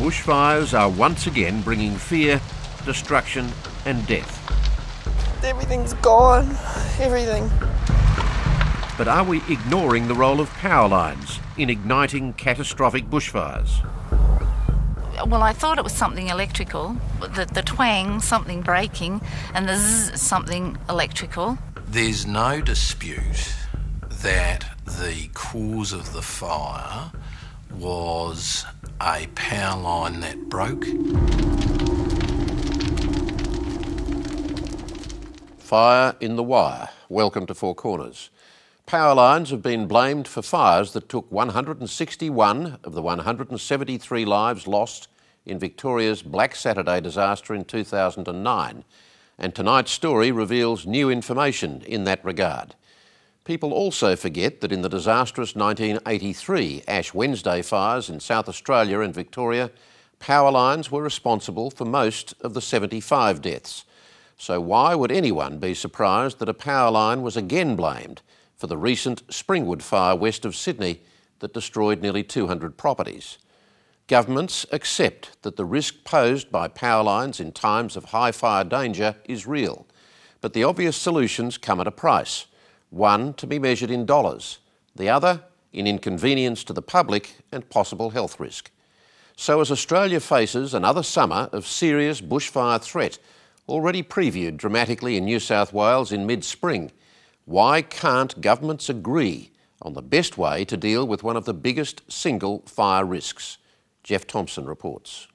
Bushfires are once again bringing fear, destruction and death. Everything's gone. Everything. But are we ignoring the role of power lines in igniting catastrophic bushfires? Well, I thought it was something electrical. The twang, something breaking, and the zzz, something electrical. There's no dispute that the cause of the fire was a power line that broke. Fire in the wire. Welcome to 4Corners. Power lines have been blamed for fires that took 161 of the 173 lives lost in Victoria's Black Saturday disaster in 2009. And tonight's story reveals new information in that regard. People also forget that in the disastrous 1983 Ash Wednesday fires in South Australia and Victoria, power lines were responsible for most of the 75 deaths. So why would anyone be surprised that a power line was again blamed for the recent Springwood fire west of Sydney that destroyed nearly 200 properties? Governments accept that the risk posed by power lines in times of high fire danger is real, but the obvious solutions come at a price. One to be measured in dollars, the other in inconvenience to the public and possible health risk. So as Australia faces another summer of serious bushfire threat, already previewed dramatically in New South Wales in mid-spring, why can't governments agree on the best way to deal with one of the biggest single fire risks? Geoff THOMPSON reports.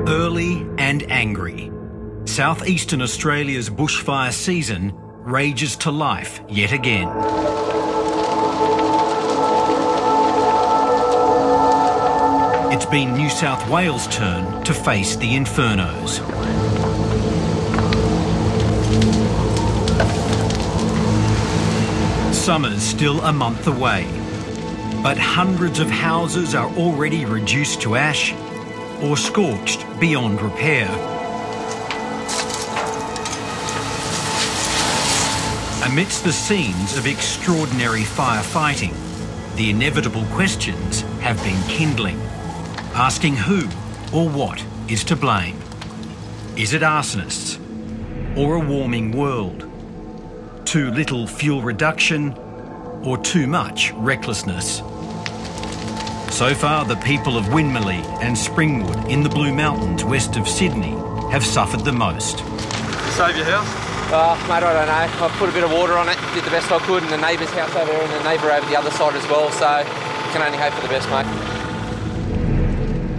Early and angry. Southeastern Australia's bushfire season rages to life yet again. It's been New South Wales' turn to face the infernos. Summer's still a month away, but hundreds of houses are already reduced to ash or scorched beyond repair. Amidst the scenes of extraordinary firefighting, the inevitable questions have been kindling, asking who or what is to blame. Is it arsonists or a warming world? Too little fuel reduction or too much recklessness? So far, the people of Winmalee and Springwood in the Blue Mountains west of Sydney have suffered the most. Save your house? Mate, I don't know. I put a bit of water on it, did the best I could, and the neighbour's house over there and the neighbour over the other side as well, so can only hope for the best, mate.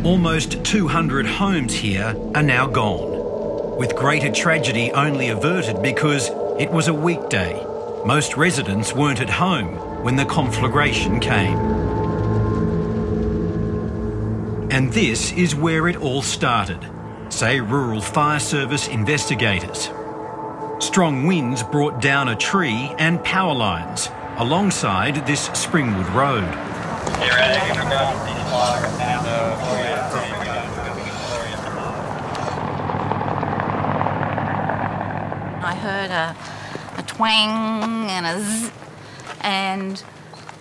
Almost 200 homes here are now gone, with greater tragedy only averted because it was a weekday. Most residents weren't at home when the conflagration came. And this is where it all started, say Rural Fire Service investigators. Strong winds brought down a tree and power lines alongside this Springwood road. I heard a twang and a zzz, and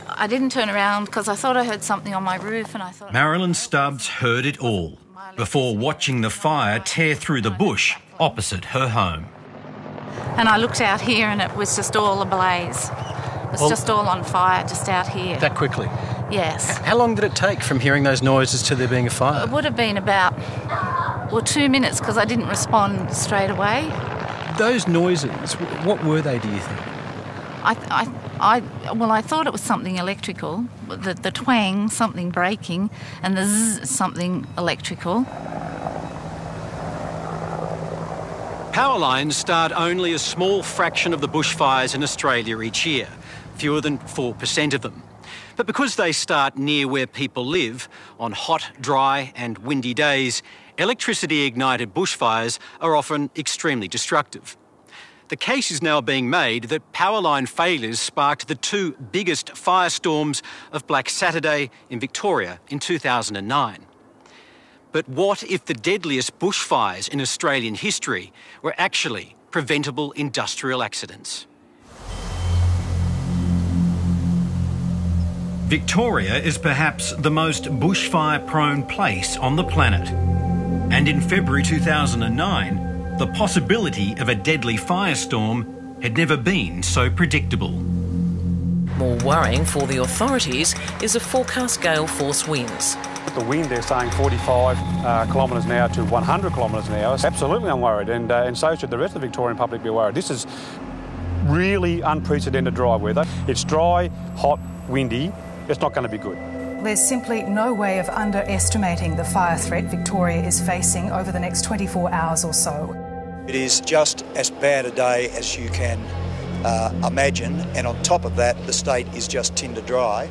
I didn't turn around because I thought I heard something on my roof, and I thought... Marilyn Stubbs heard it all before watching the fire tear through the bush opposite her home. And I looked out here and it was just all ablaze. It was just all on fire just out here. That quickly? Yes. How long did it take from hearing those noises to there being a fire? It would have been about, 2 minutes because I didn't respond straight away. Those noises, what were they, do you think? I thought it was something electrical. The twang, something breaking, and the zzz, something electrical. Power lines start only a small fraction of the bushfires in Australia each year, fewer than 4% of them. But because they start near where people live, on hot, dry and windy days, electricity-ignited bushfires are often extremely destructive. The case is now being made that power line failures sparked the two biggest firestorms of Black Saturday in Victoria in 2009. But what if the deadliest bushfires in Australian history were actually preventable industrial accidents? Victoria is perhaps the most bushfire-prone place on the planet. And in February 2009, the possibility of a deadly firestorm had never been so predictable. More worrying for the authorities is the forecast gale force winds. The wind, they're saying 45 kilometres an hour to 100 kilometres an hour. Absolutely, I'm worried, and so should the rest of the Victorian public be worried. This is really unprecedented dry weather. It's dry, hot, windy. It's not going to be good. There's simply no way of underestimating the fire threat Victoria is facing over the next 24 hours or so. It is just as bad a day as you can imagine, and on top of that, the state is just tinder dry.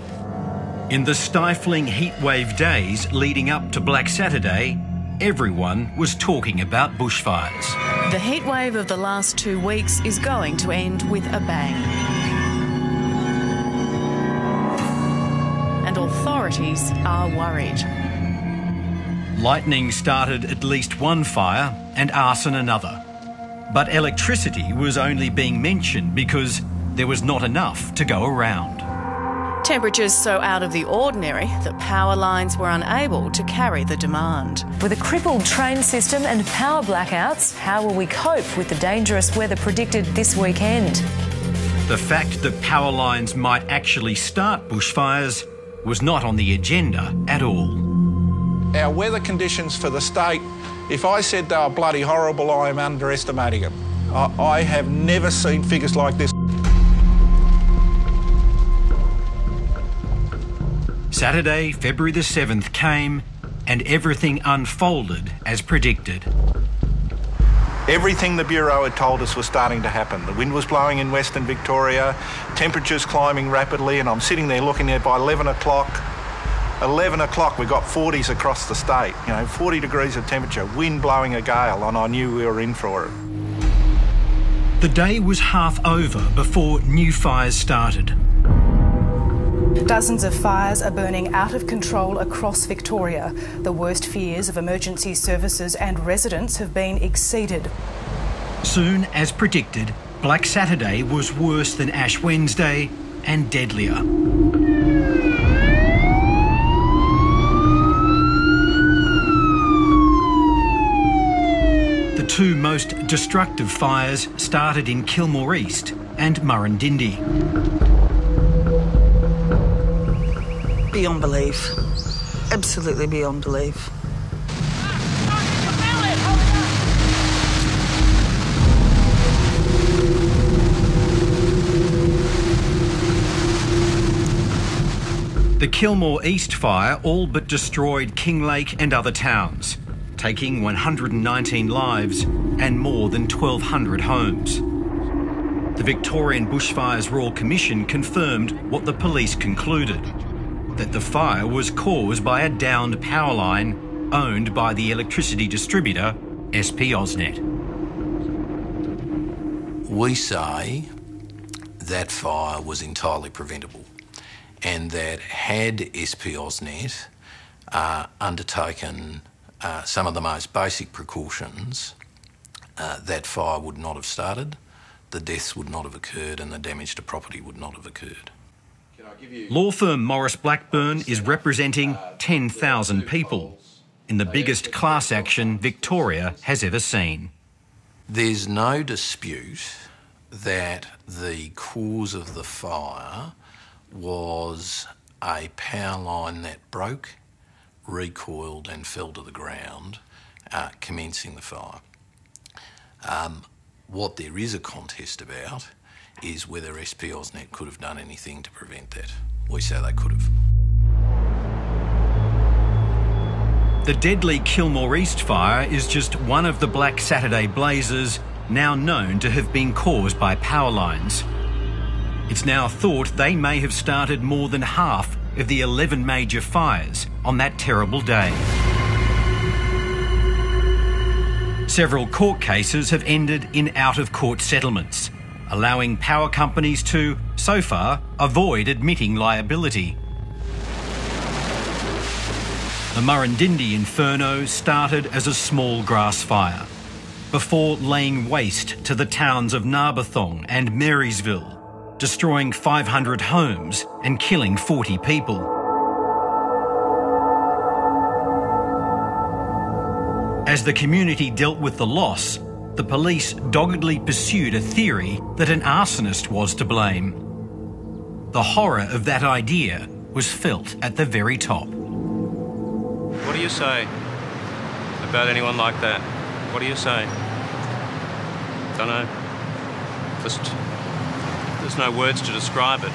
In the stifling heatwave days leading up to Black Saturday, everyone was talking about bushfires. The heatwave of the last 2 weeks is going to end with a bang. And authorities are worried. Lightning started at least one fire and arson another. But electricity was only being mentioned because there was not enough to go around. Temperatures so out of the ordinary that power lines were unable to carry the demand. With a crippled train system and power blackouts, how will we cope with the dangerous weather predicted this weekend? The fact that power lines might actually start bushfires was not on the agenda at all. Our weather conditions for the state, if I said they were bloody horrible, I am underestimating them. I have never seen figures like this. Saturday, February the 7th came and everything unfolded as predicted. Everything the Bureau had told us was starting to happen. The wind was blowing in Western Victoria, temperatures climbing rapidly, and I'm sitting there looking at by 11 o'clock we got 40s across the state, 40 degrees of temperature, wind blowing a gale, and I knew we were in for it. The day was half over before new fires started. Dozens of fires are burning out of control across Victoria. The worst fears of emergency services and residents have been exceeded. Soon, as predicted, Black Saturday was worse than Ash Wednesday and deadlier. The two most destructive fires started in Kilmore East and Murrindindi. Beyond belief. Absolutely beyond belief. The Kilmore East fire all but destroyed Kinglake and other towns, taking 119 lives and more than 1,200 homes. The Victorian Bushfires Royal Commission confirmed what the police concluded, that the fire was caused by a downed power line owned by the electricity distributor SP AusNet. We say that fire was entirely preventable, and that had SP AusNet undertaken some of the most basic precautions, that fire would not have started, the deaths would not have occurred, and the damage to property would not have occurred. Law firm Morris Blackburn is representing 10,000 people in the biggest class action Victoria has ever seen. There's no dispute that the cause of the fire was a power line that broke, recoiled and fell to the ground, commencing the fire. What there is a contest about is whether SP AusNet could have done anything to prevent that. We say they could have. The deadly Kilmore East fire is just one of the Black Saturday blazes now known to have been caused by power lines. It's now thought they may have started more than half of the 11 major fires on that terrible day. Several court cases have ended in out-of-court settlements, allowing power companies to, so far, avoid admitting liability. The Murrindindi inferno started as a small grass fire, before laying waste to the towns of Narberthong and Marysville, destroying 500 homes and killing 40 people. As the community dealt with the loss, the police doggedly pursued a theory that an arsonist was to blame. The horror of that idea was felt at the very top. What do you say about anyone like that? What do you say? Don't know. Just, there's no words to describe it,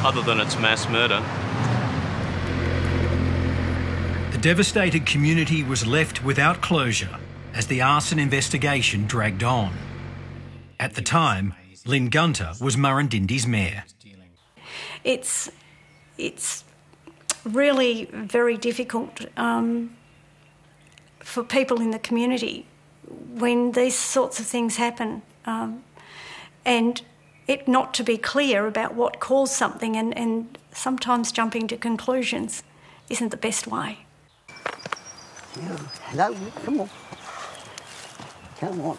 other than it's mass murder. The devastated community was left without closure as the arson investigation dragged on. At the time, Lynn Gunter was Murrindindy's mayor. It's really very difficult for people in the community when these sorts of things happen, and it not to be clear about what caused something, and sometimes jumping to conclusions isn't the best way. No, come on. Come on.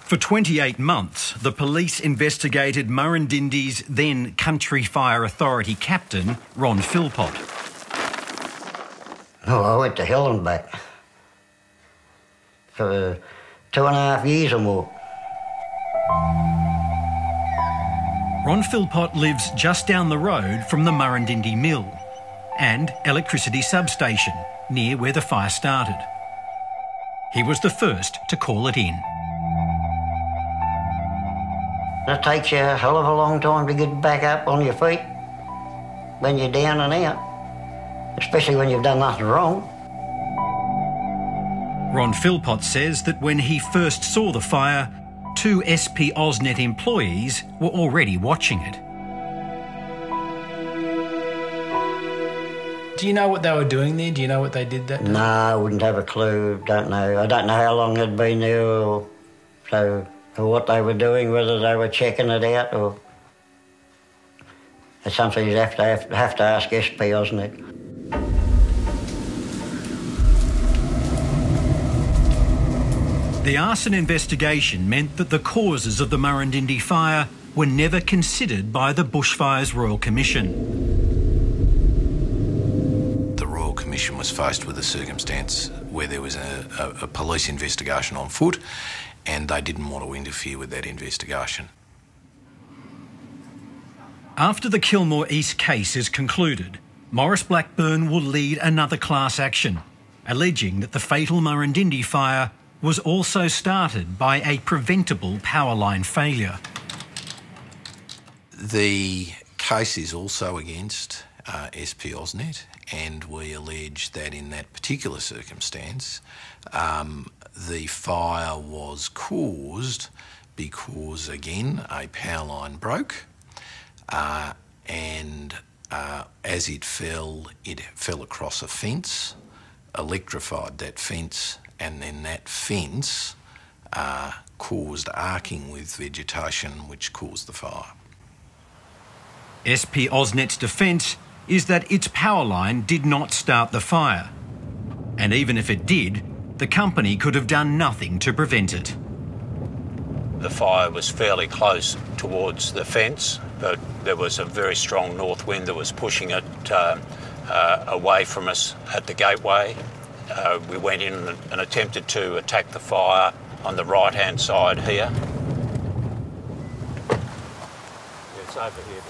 For 28 months, the police investigated Murrindindy's then Country Fire Authority captain, Ron Philpott. Oh, I went to hell and back for 2.5 years or more. Ron Philpott lives just down the road from the Murrindindy mill and electricity substation near where the fire started. He was the first to call it in. It takes you a hell of a long time to get back up on your feet when you're down and out, especially when you've done nothing wrong. Ron Philpott says that when he first saw the fire, 2 SP AusNet employees were already watching it. Do you know what they were doing there? Do you know what they did that day? No, I wouldn't have a clue. Don't know. I don't know how long they'd been there or what they were doing, whether they were checking it out or... It's something you'd have to ask SP AusNet. The arson investigation meant that the causes of the Murrindindy fire were never considered by the Bushfires Royal Commission. The Royal Commission was faced with a circumstance where there was a police investigation on foot, and they didn't want to interfere with that investigation. After the Kilmore East case is concluded, Maurice Blackburn will lead another class action, alleging that the fatal Murrindindy fire was also started by a preventable power line failure. The case is also against SP AusNet, and we allege that in that particular circumstance, the fire was caused because, again, a power line broke, and as it fell across a fence, electrified that fence, and then that fence caused arcing with vegetation, which caused the fire. SP AusNet's defence is that its power line did not start the fire. And even if it did, the company could have done nothing to prevent it. The fire was fairly close towards the fence, but there was a very strong north wind that was pushing it away from us at the gateway. We went in and attempted to attack the fire on the right-hand side here. It's over here.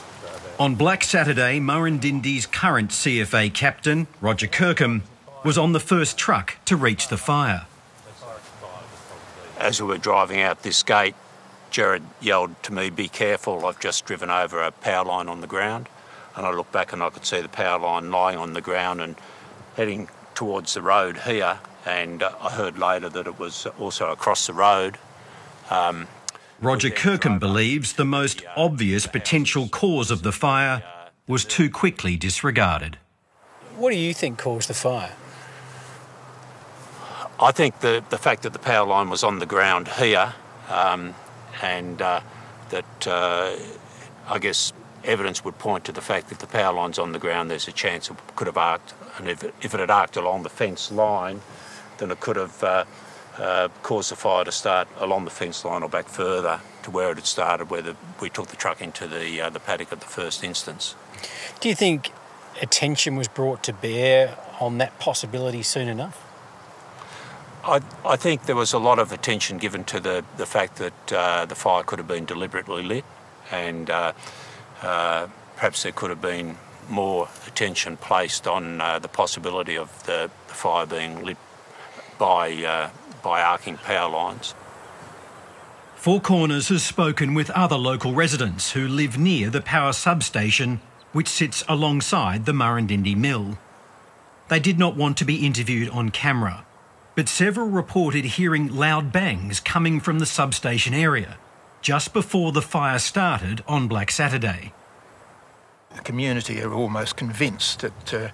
On Black Saturday, Murrindindy's current CFA captain, Roger Kirkham, was on the first truck to reach the fire. As we were driving out this gate, Jared yelled to me, "Be careful, I've just driven over a power line on the ground." And I looked back and I could see the power line lying on the ground and heading towards the road here, and I heard later that it was also across the road. Roger Kirkham believes the most obvious potential cause of the fire was too quickly disregarded. What do you think caused the fire? I think the fact that the power line was on the ground here, and that I guess evidence would point to the fact that the power line's on the ground, there's a chance it could have arced, and if it had arced along the fence line, then it could have caused the fire to start along the fence line or back further to where it had started, where we took the truck into the paddock at the first instance. Do you think attention was brought to bear on that possibility soon enough? I think there was a lot of attention given to the fact that the fire could have been deliberately lit, and perhaps there could have been more attention placed on the possibility of the fire being lit by arcing power lines. 4Corners has spoken with other local residents who live near the power substation which sits alongside the Murrindindi mill. They did not want to be interviewed on camera, but several reported hearing loud bangs coming from the substation area just before the fire started on Black Saturday. The community are almost convinced that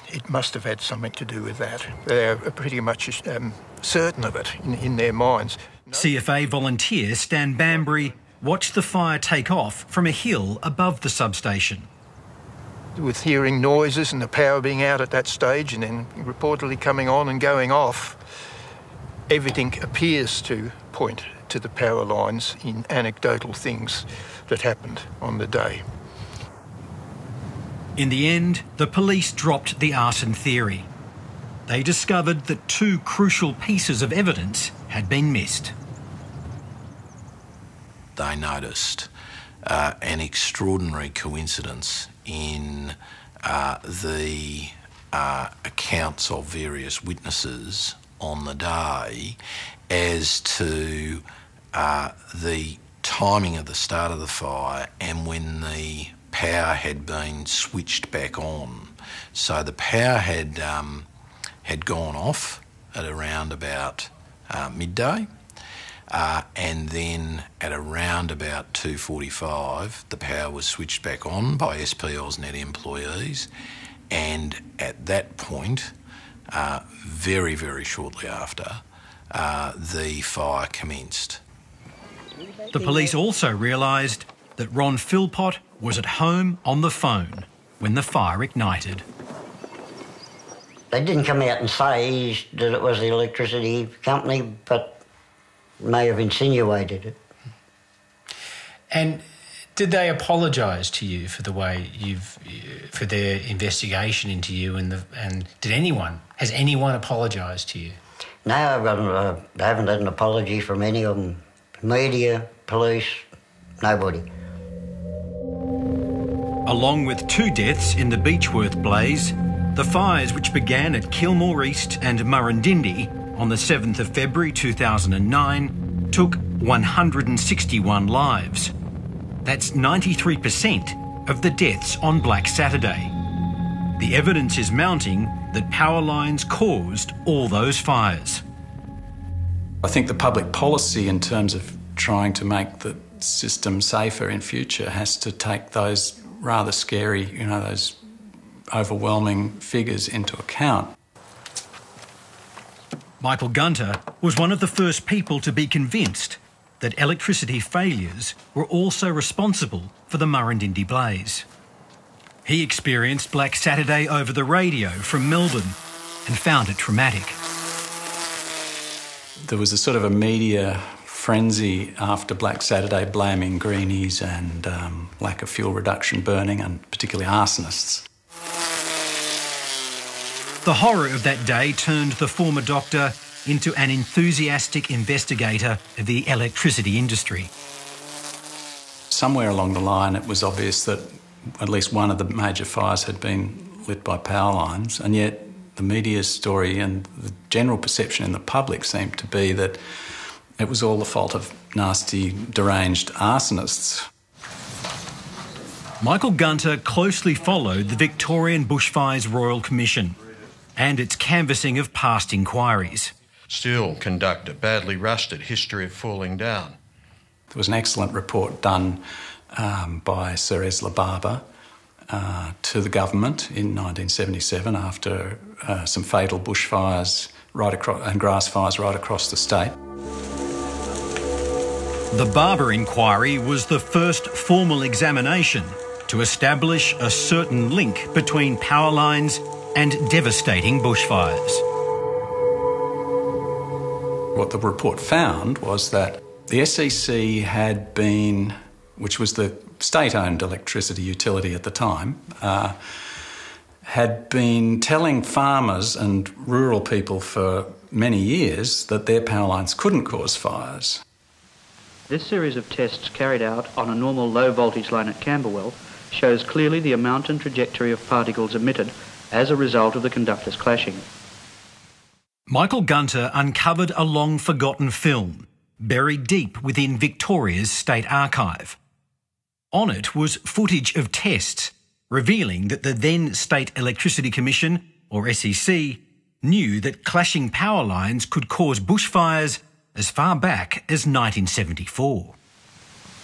it must have had something to do with that. They're pretty much certain of it in their minds. CFA volunteer Stan Bambury watched the fire take off from a hill above the substation. With hearing noises and the power being out at that stage and then reportedly coming on and going off, everything appears to point to the power lines in anecdotal things that happened on the day. In the end, the police dropped the arson theory. They discovered that two crucial pieces of evidence had been missed. They noticed an extraordinary coincidence in the accounts of various witnesses on the day as to the timing of the start of the fire and when the power had been switched back on. So the power had gone off at around about midday, and then at around about 2:45 the power was switched back on by SP AusNet employees, and at that point, very, very shortly after, the fire commenced. The police also realised that Ron Philpott was at home on the phone when the fire ignited. They didn't come out and say that it was the electricity company, but may have insinuated it. And did they apologise to you for the way for their investigation into you, and has anyone apologised to you? No, I haven't had an apology from any of them. Media, police, nobody. Along with 2 deaths in the Beechworth blaze, the fires which began at Kilmore East and Murrindindi on the 7th of February 2009 took 161 lives. That's 93% of the deaths on Black Saturday. The evidence is mounting that power lines caused all those fires. I think the public policy in terms of trying to make the system safer in future has to take those rather scary, those overwhelming figures into account. Michael Gunter was one of the first people to be convinced that electricity failures were also responsible for the Murrindindi blaze. He experienced Black Saturday over the radio from Melbourne and found it traumatic. There was a sort of a media frenzy after Black Saturday blaming greenies and lack of fuel reduction burning, and particularly arsonists. The horror of that day turned the former doctor into an enthusiastic investigator of the electricity industry. Somewhere along the line it was obvious that at least one of the major fires had been lit by power lines, and yet the media story and the general perception in the public seemed to be that it was all the fault of nasty, deranged arsonists. Michael Gunter closely followed the Victorian Bushfires Royal Commission and its canvassing of past inquiries. Still conduct a badly rusted history of falling down. There was an excellent report done by Sir Esla Barber to the government in 1977 after some fatal bushfires and grass fires right across the state. The Barber inquiry was the first formal examination to establish a certain link between power lines and devastating bushfires. What the report found was that the SEC had been, which was the state-owned electricity utility at the time, had been telling farmers and rural people for many years that their power lines couldn't cause fires. This series of tests carried out on a normal low-voltage line at Camberwell shows clearly the amount and trajectory of particles emitted as a result of the conductors clashing. Michael Gunter uncovered a long-forgotten film buried deep within Victoria's State Archive. On it was footage of tests revealing that the then State Electricity Commission, or SEC, knew that clashing power lines could cause bushfires as far back as 1974.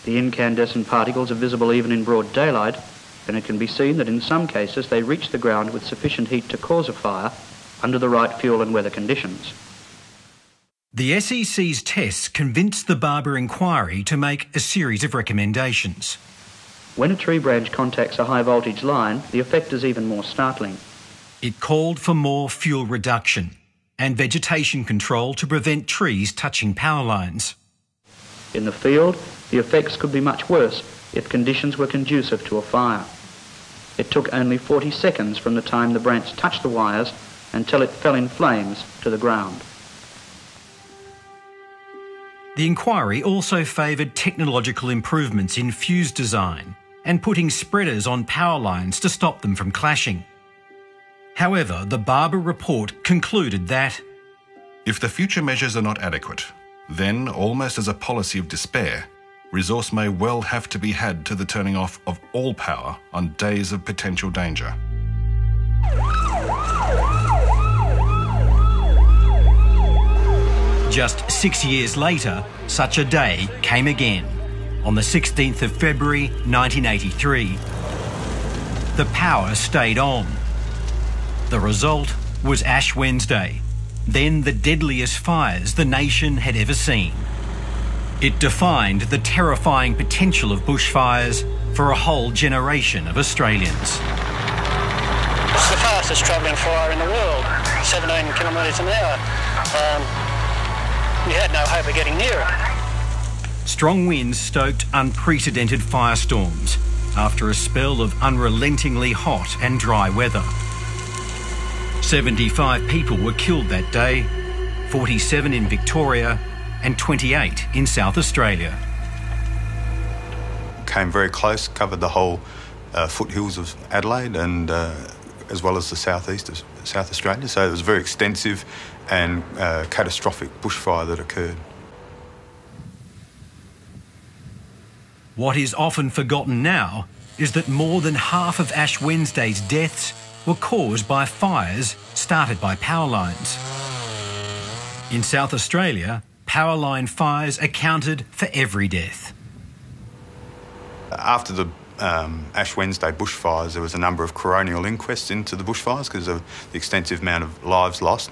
The incandescent particles are visible even in broad daylight, and it can be seen that in some cases they reach the ground with sufficient heat to cause a fire under the right fuel and weather conditions. The SEC's tests convinced the Barber Inquiry to make a series of recommendations. When a tree branch contacts a high voltage line, the effect is even more startling. It called for more fuel reduction and vegetation control to prevent trees touching power lines. In the field, the effects could be much worse if conditions were conducive to a fire. It took only 40 seconds from the time the branch touched the wires until it fell in flames to the ground. The inquiry also favoured technological improvements in fuse design and putting spreaders on power lines to stop them from clashing. However, the Barber report concluded that if the future measures are not adequate, then, almost as a policy of despair, resource may well have to be had to the turning off of all power on days of potential danger. Just 6 years later, such a day came again, on the 16th of February 1983. The power stayed on. The result was Ash Wednesday, then the deadliest fires the nation had ever seen. It defined the terrifying potential of bushfires for a whole generation of Australians. It's the fastest travelling fire in the world, 17 kilometres an hour. You had no hope of getting near it. Strong winds stoked unprecedented firestorms after a spell of unrelentingly hot and dry weather. 75 people were killed that day, 47 in Victoria and 28 in South Australia. Came very close, covered the whole foothills of Adelaide and as well as the southeast of South Australia. So it was a very extensive and catastrophic bushfire that occurred. What is often forgotten now is that more than half of Ash Wednesday's deaths were caused by fires started by power lines. In South Australia, power line fires accounted for every death. After the Ash Wednesday bushfires, there was a number of coronial inquests into the bushfires because of the extensive amount of lives lost,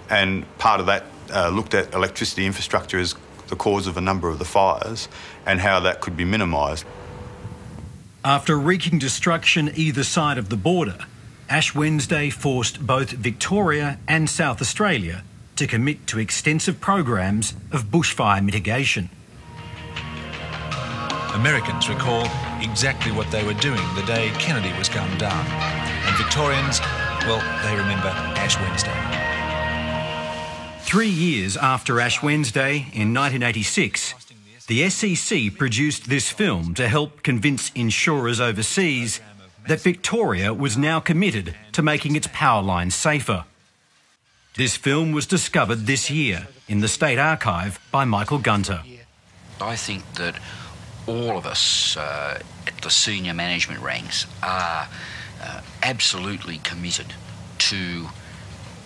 and part of that looked at electricity infrastructure as the cause of a number of the fires and how that could be minimised. After wreaking destruction either side of the border, Ash Wednesday forced both Victoria and South Australia to commit to extensive programs of bushfire mitigation. Americans recall exactly what they were doing the day Kennedy was gunned down. And Victorians, well, they remember Ash Wednesday. 3 years after Ash Wednesday, in 1986, the SEC produced this film to help convince insurers overseas that Victoria was now committed to making its power lines safer. This film was discovered this year in the State Archive by Michael Gunter. I think that all of us at the senior management ranks are absolutely committed to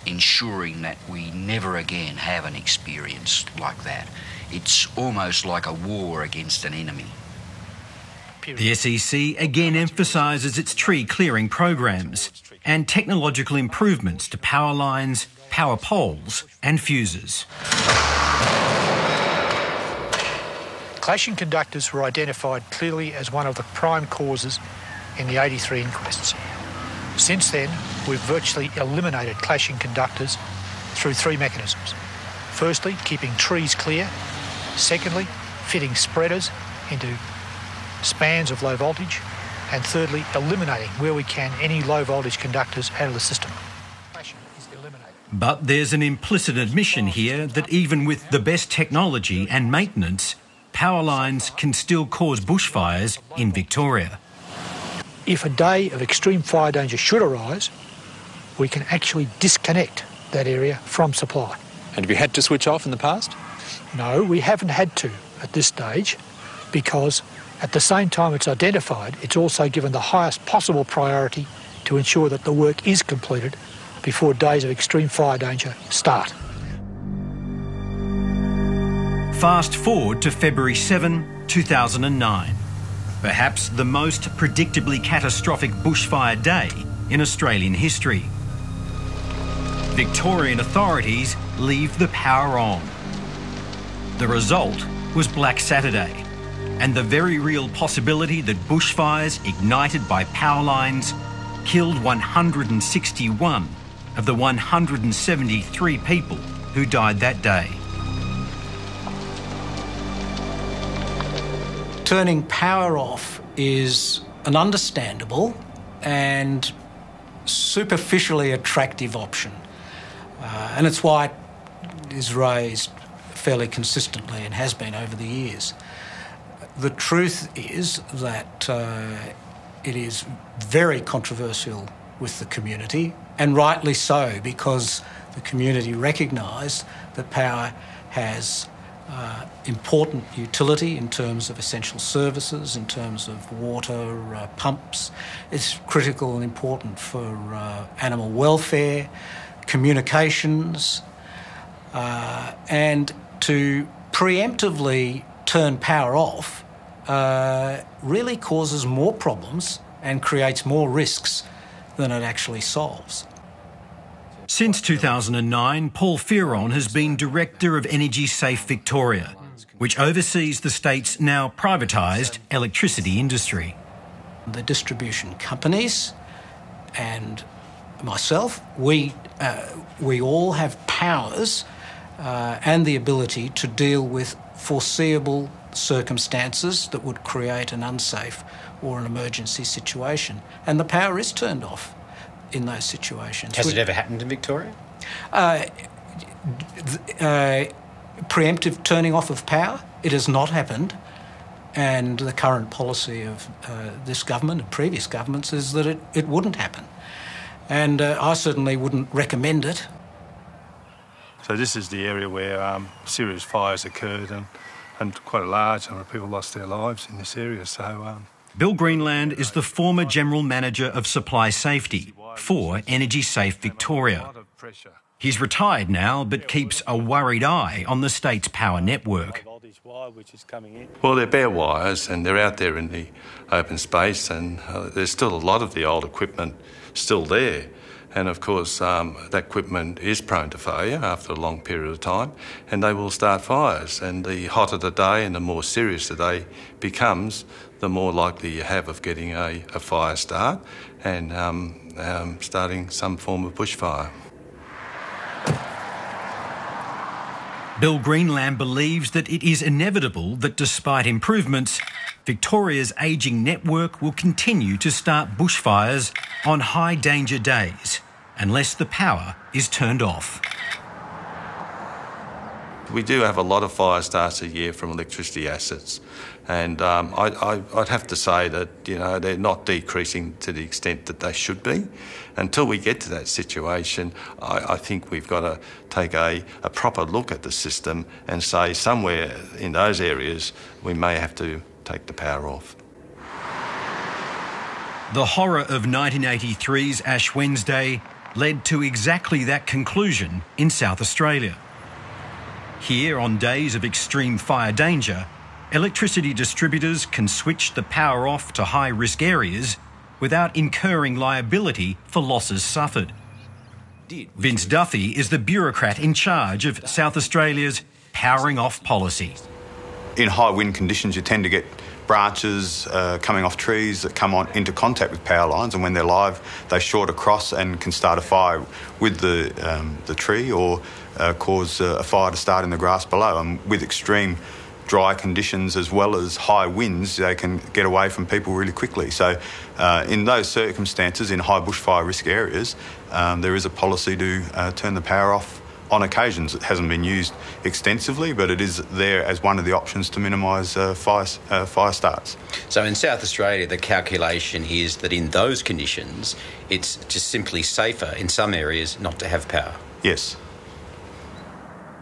ensuring that we never again have an experience like that. It's almost like a war against an enemy. The SEC again emphasises its tree clearing programs and technological improvements to power lines, power poles and fuses. Clashing conductors were identified clearly as one of the prime causes in the 83 inquests. Since then, we've virtually eliminated clashing conductors through three mechanisms. Firstly, keeping trees clear. Secondly, fitting spreaders into spans of low voltage. And thirdly, eliminating, where we can, any low voltage conductors out of the system. But there's an implicit admission here that even with the best technology and maintenance, power lines can still cause bushfires in Victoria. If a day of extreme fire danger should arise, we can actually disconnect that area from supply. And have you had to switch off in the past? No, we haven't had to at this stage, because at the same time it's identified, it's also given the highest possible priority to ensure that the work is completed before days of extreme fire danger start. Fast forward to February 7, 2009. Perhaps the most predictably catastrophic bushfire day in Australian history. Victorian authorities leave the power on. The result was Black Saturday, and the very real possibility that bushfires ignited by power lines killed 161 of the 173 people who died that day. Turning power off is an understandable and superficially attractive option. And it's why it is raised fairly consistently and has been over the years. The truth is that it is very controversial with the community, and rightly so, because the community recognise that power has important utility in terms of essential services, in terms of water, pumps. It's critical and important for animal welfare, communications, and to preemptively turn power off really causes more problems and creates more risks than it actually solves. Since 2009, Paul Fearon has been Director of Energy Safe Victoria, which oversees the state's now privatised electricity industry. The distribution companies and myself, we all have powers and the ability to deal with foreseeable circumstances that would create an unsafe or an emergency situation. And the power is turned off in those situations. Has it ever happened in Victoria? Preemptive turning off of power, it has not happened. And the current policy of this government and previous governments is that it wouldn't happen. And I certainly wouldn't recommend it. So this is the area where serious fires occurred and quite a large number of people lost their lives in this area. So Bill Greenland is the former General Manager of Supply Safety for Energy Safe Victoria. He's retired now, but keeps a worried eye on the state's power network. Well, they're bare wires and they're out there in the open space, and there's still a lot of the old equipment still there. And of course, that equipment is prone to failure after a long period of time, and they will start fires. And the hotter the day and the more serious the day becomes, the more likely you have of getting a fire start and starting some form of bushfire. Bill Greenland believes that it is inevitable that despite improvements, Victoria's ageing network will continue to start bushfires on high danger days unless the power is turned off. We do have a lot of fire starts a year from electricity assets, and I'd have to say that they're not decreasing to the extent that they should be. Until we get to that situation, I think we've got to take a proper look at the system and say somewhere in those areas we may have to take the power off. The horror of 1983's Ash Wednesday led to exactly that conclusion in South Australia. Here, on days of extreme fire danger, electricity distributors can switch the power off to high-risk areas without incurring liability for losses suffered. Vince Duffy is the bureaucrat in charge of South Australia's powering off policy. In high wind conditions, you tend to get branches coming off trees that come into contact with power lines, and when they're live, they short across and can start a fire with the tree, or cause a fire to start in the grass below. And with extreme dry conditions as well as high winds, they can get away from people really quickly. So in those circumstances, in high bushfire risk areas, there is a policy to turn the power off on occasions. It hasn't been used extensively, but it is there as one of the options to minimise fire starts. So in South Australia, the calculation is that in those conditions, it's just simply safer in some areas not to have power. Yes.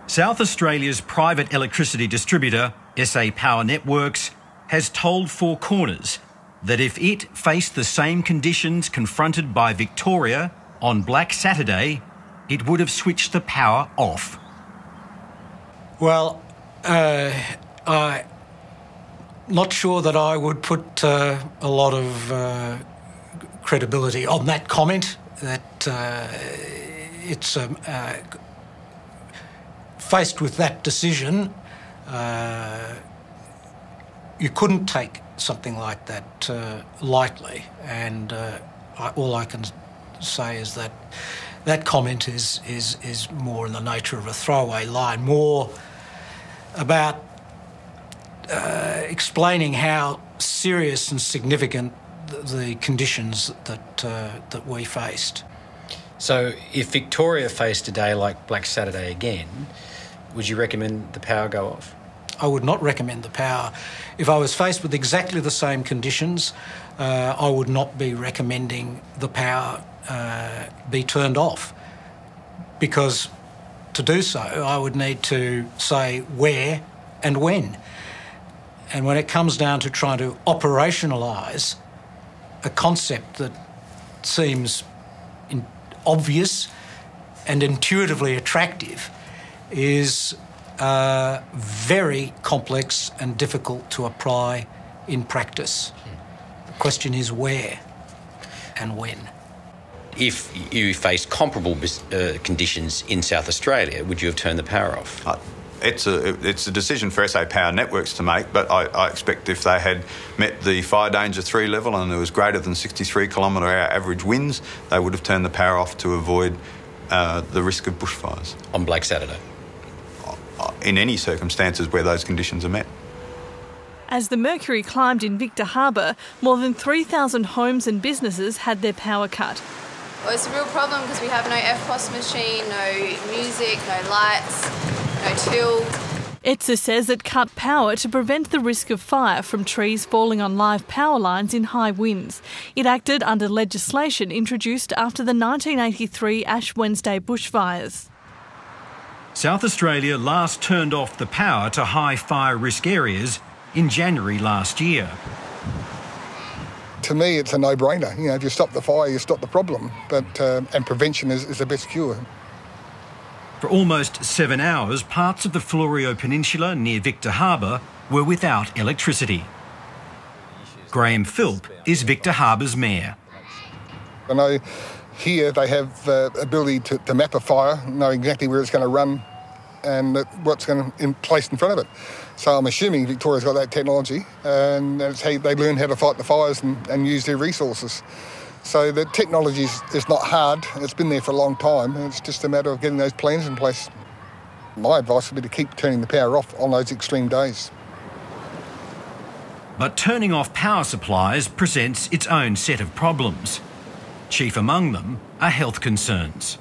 South Australia's private electricity distributor, SA Power Networks, has told 4Corners that if it faced the same conditions confronted by Victoria on Black Saturday, it would have switched the power off. Well, I'm not sure that I would put a lot of credibility on that comment, that it's faced with that decision, you couldn't take something like that lightly, and all I can say is that that comment is more in the nature of a throwaway line, more about explaining how serious and significant the conditions that we faced. So if Victoria faced a day like Black Saturday again, would you recommend the power go off? I would not recommend the power. If I was faced with exactly the same conditions, I would not be recommending the power be turned off, because to do so I would need to say where and when. And when it comes down to trying to operationalise a concept that seems obvious and intuitively attractive, is very complex and difficult to apply in practice. The question is where and when. If you faced comparable conditions in South Australia, would you have turned the power off? It's a decision for SA Power Networks to make, but I expect if they had met the fire danger 3 level and there was greater than 63 kilometre hour average winds, they would have turned the power off to avoid the risk of bushfires. On Black Saturday? In any circumstances where those conditions are met. As the mercury climbed in Victor Harbour, more than 3,000 homes and businesses had their power cut. Well, it's a real problem because we have no FPOS machine, no music, no lights, no till. ETSA says it cut power to prevent the risk of fire from trees falling on live power lines in high winds. It acted under legislation introduced after the 1983 Ash Wednesday bushfires. South Australia last turned off the power to high fire risk areas in January last year. To me, it's a no-brainer. You know, if you stop the fire, you stop the problem. But and prevention is the best cure. For almost 7 hours, parts of the Florio Peninsula near Victor Harbour were without electricity. Graham Philp is Victor Harbour's mayor. I know here they have ability to map a fire, know exactly where it's going to run and what's going to be placed in front of it. So I'm assuming Victoria's got that technology, and that's how they learn how to fight the fires and use their resources. So the technology is not hard. It's been there for a long time, and it's just a matter of getting those plans in place. My advice would be to keep turning the power off on those extreme days. But turning off power supplies presents its own set of problems. Chief among them are health concerns.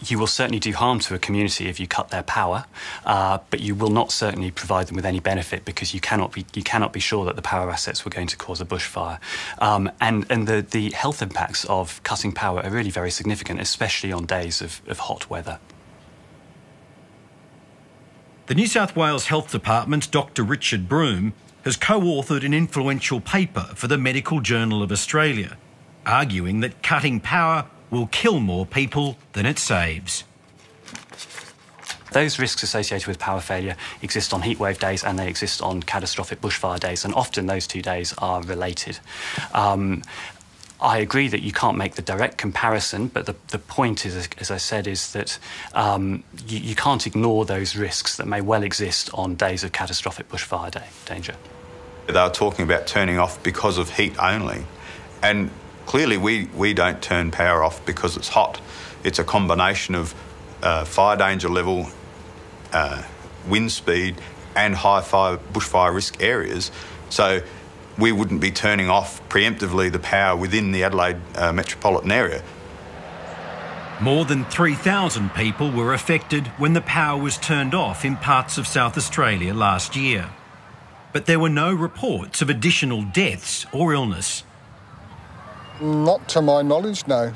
You will certainly do harm to a community if you cut their power, but you will not certainly provide them with any benefit, because you cannot be sure that the power assets were going to cause a bushfire. And the health impacts of cutting power are really very significant, especially on days of hot weather. The New South Wales Health Department's Dr. Richard Broome has co-authored an influential paper for the Medical Journal of Australia, arguing that cutting power will kill more people than it saves. Those risks associated with power failure exist on heatwave days and they exist on catastrophic bushfire days, and often those two days are related. I agree that you can't make the direct comparison, but the point is, as I said, is that you can't ignore those risks that may well exist on days of catastrophic bushfire danger. They were talking about turning off because of heat only. And clearly we don't turn power off because it's hot. It's a combination of fire danger level, wind speed and high bushfire risk areas. So we wouldn't be turning off preemptively the power within the Adelaide metropolitan area. More than 3,000 people were affected when the power was turned off in parts of South Australia last year. But there were no reports of additional deaths or illness. Not to my knowledge, no.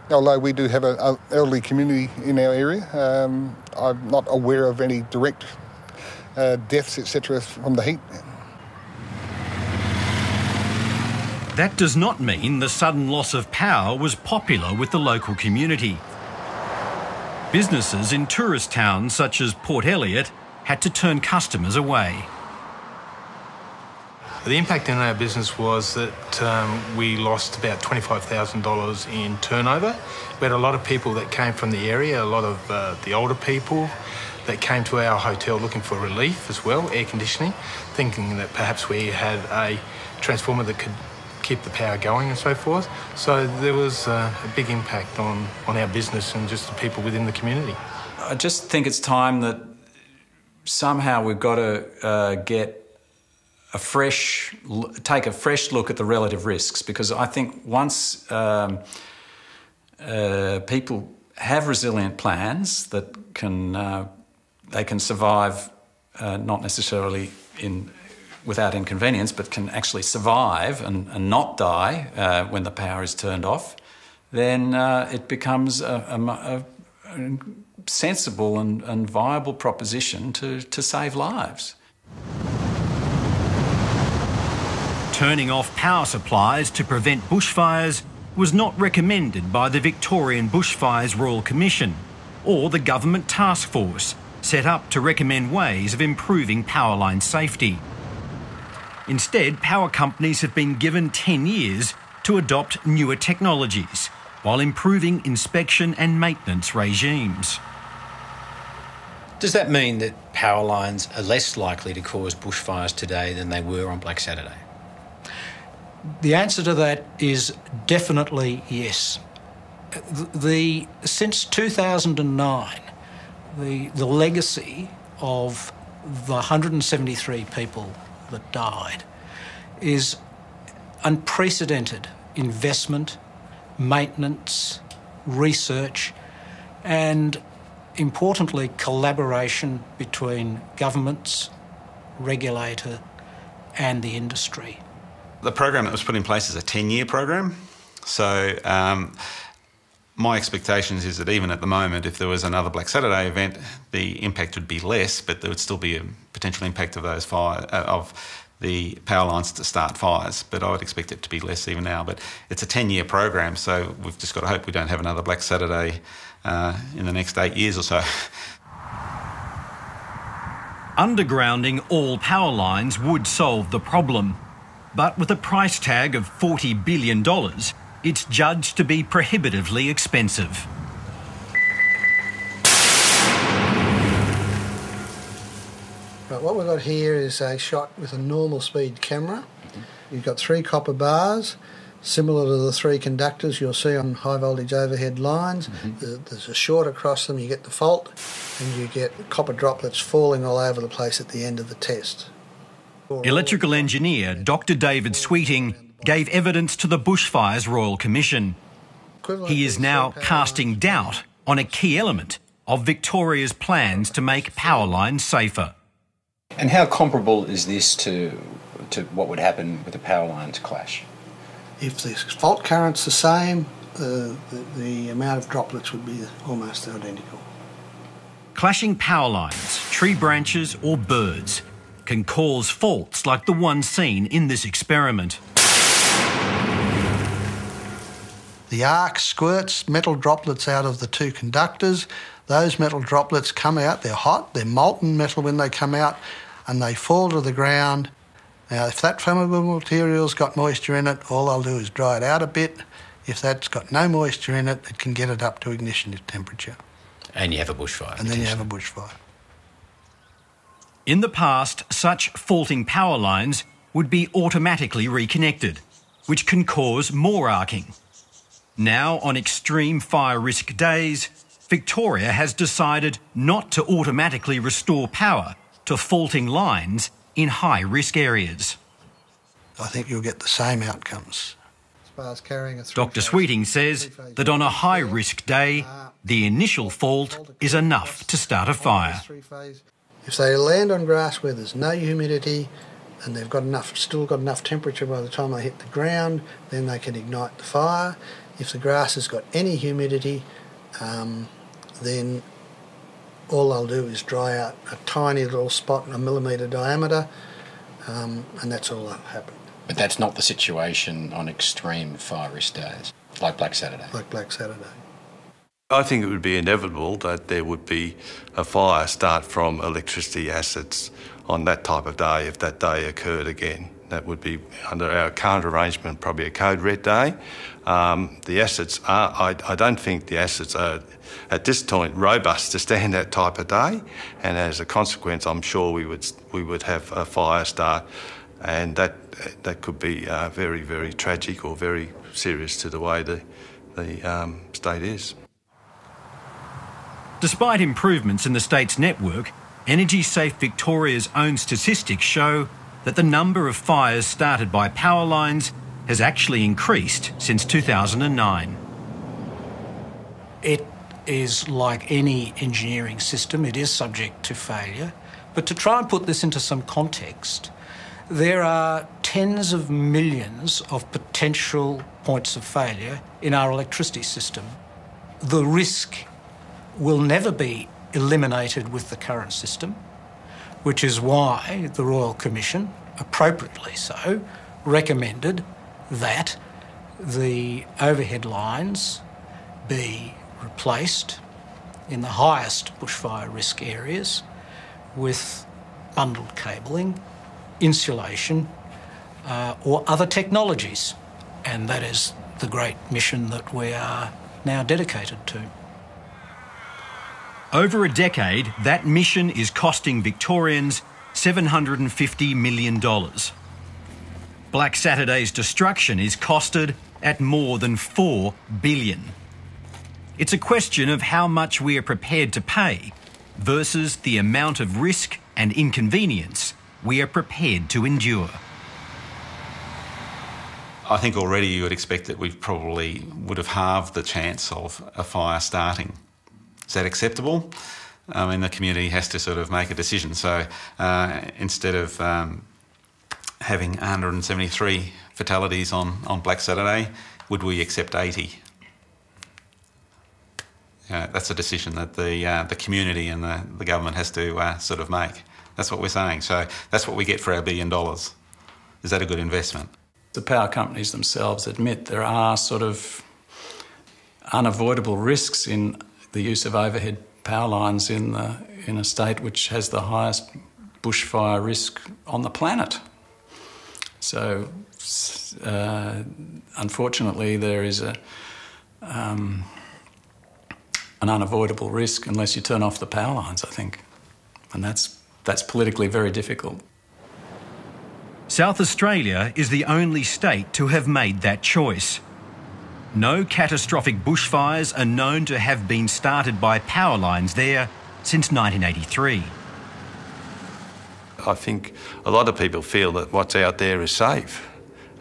Although we do have an elderly community in our area, I'm not aware of any direct deaths, etc., from the heat. That does not mean the sudden loss of power was popular with the local community. Businesses in tourist towns such as Port Elliot had to turn customers away. The impact in our business was that we lost about $25,000 in turnover. We had a lot of people that came from the area, a lot of the older people that came to our hotel looking for relief as well, air conditioning, thinking that perhaps we had a transformer that could keep the power going and so forth. So there was a big impact on our business and just the people within the community. I just think it's time that somehow we've got to take a fresh look at the relative risks, because I think once people have resilient plans that they can survive, not necessarily without inconvenience, but can actually survive and not die when the power is turned off, then it becomes a sensible and viable proposition to save lives. Turning off power supplies to prevent bushfires was not recommended by the Victorian Bushfires Royal Commission or the government task force set up to recommend ways of improving power line safety. Instead, power companies have been given 10 years to adopt newer technologies while improving inspection and maintenance regimes. Does that mean that power lines are less likely to cause bushfires today than they were on Black Saturday? The answer to that is definitely yes. Since 2009, the legacy of the 173 people that died is unprecedented investment, maintenance, research, and importantly, collaboration between governments, regulator, and the industry. The program that was put in place is a 10-year program. So my expectations is that even at the moment, if there was another Black Saturday event, the impact would be less, but there would still be a potential impact of those of the power lines to start fires. But I would expect it to be less even now. But it's a 10-year program, so we've just got to hope we don't have another Black Saturday in the next 8 years or so. Undergrounding all power lines would solve the problem. But with a price tag of $40 billion, it's judged to be prohibitively expensive. Right, what we've got here is a shot with a normal speed camera. You've got 3 copper bars, similar to the 3 conductors you'll see on high voltage overhead lines. There's a short across them, you get the fault, and you get copper droplets falling all over the place at the end of the test. Electrical engineer Dr. David Sweeting gave evidence to the Bushfires Royal Commission. He is now casting doubt on a key element of Victoria's plans to make power lines safer. And how comparable is this to what would happen with a power lines clash? If the fault current's the same, the amount of droplets would be almost identical. Clashing power lines, tree branches or birds can cause faults like the one seen in this experiment. The arc squirts metal droplets out of the 2 conductors. Those metal droplets come out, they're hot, they're molten metal when they come out, and they fall to the ground. Now, if that flammable material's got moisture in it, all I'll do is dry it out a bit. If that's got no moisture in it, it can get it up to ignition temperature. And you have a bushfire. And then you have a bushfire. In the past, such faulting power lines would be automatically reconnected, which can cause more arcing. Now, on extreme fire risk days, Victoria has decided not to automatically restore power to faulting lines in high-risk areas. I think you'll get the same outcomes. As far as carrying a Dr Sweeting says that on a high-risk day, the initial fault is enough to start a fire. If they land on grass where there's no humidity and they've got still got enough temperature by the time they hit the ground, then they can ignite the fire. If the grass has got any humidity, then all they'll do is dry out a tiny little spot in a millimetre diameter, and that's all that'll happen. But that's not the situation on extreme fire risk days, like Black Saturday. Like Black Saturday. I think it would be inevitable that there would be a fire start from electricity assets on that type of day if that day occurred again. That would be, under our current arrangement, probably a code red day. The assets are, I don't think the assets are at this point robust to stand that type of day, and as a consequence I'm sure we would have a fire start, and that could be very, very tragic or very serious to the way the state is. Despite improvements in the state's network, Energy Safe Victoria's own statistics show that the number of fires started by power lines has actually increased since 2009. It is like any engineering system, it is subject to failure. But to try and put this into some context, there are tens of millions of potential points of failure in our electricity system. The risk will never be eliminated with the current system, which is why the Royal Commission, appropriately so, recommended that the overhead lines be replaced in the highest bushfire risk areas with bundled cabling, insulation, or other technologies. And that is the great mission that we are now dedicated to. Over a decade, that mission is costing Victorians $750 million. Black Saturday's destruction is costed at more than $4 billion. It's a question of how much we are prepared to pay versus the amount of risk and inconvenience we are prepared to endure. I think already you would expect that we probably would have halved the chance of a fire starting. Is that acceptable? I mean, the community has to sort of make a decision. So instead of having 173 fatalities on Black Saturday, would we accept 80? That's a decision that the community and the government has to sort of make. That's what we're saying. So that's what we get for our $1 billion. Is that a good investment? The power companies themselves admit there are sort of unavoidable risks in the use of overhead power lines in a state which has the highest bushfire risk on the planet. So, unfortunately, there is an unavoidable risk unless you turn off the power lines, I think, and that's politically very difficult. South Australia is the only state to have made that choice. No catastrophic bushfires are known to have been started by power lines there since 1983. I think a lot of people feel that what's out there is safe,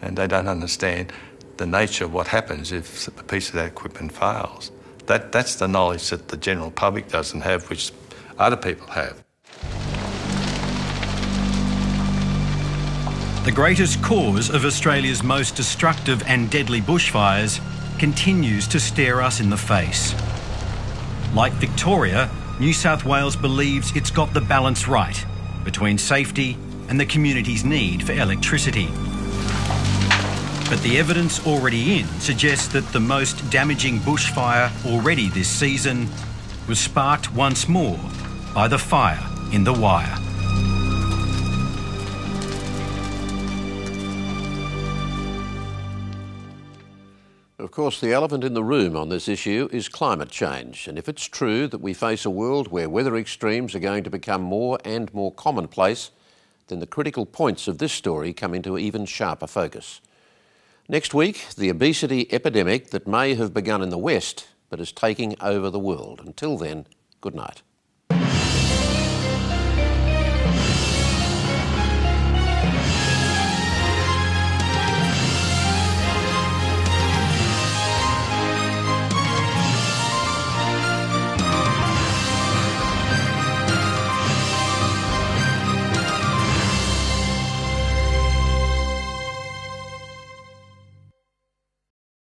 and they don't understand the nature of what happens if a piece of that equipment fails. That's the knowledge that the general public doesn't have, which other people have. The greatest cause of Australia's most destructive and deadly bushfires continues to stare us in the face. Like Victoria, New South Wales believes it's got the balance right between safety and the community's need for electricity. But the evidence already in suggests that the most damaging bushfire already this season was sparked once more by the fire in the Wire. Of course, the elephant in the room on this issue is climate change. And if it's true that we face a world where weather extremes are going to become more and more commonplace, then the critical points of this story come into even sharper focus. Next week, the obesity epidemic that may have begun in the West but is taking over the world. Until then, good night.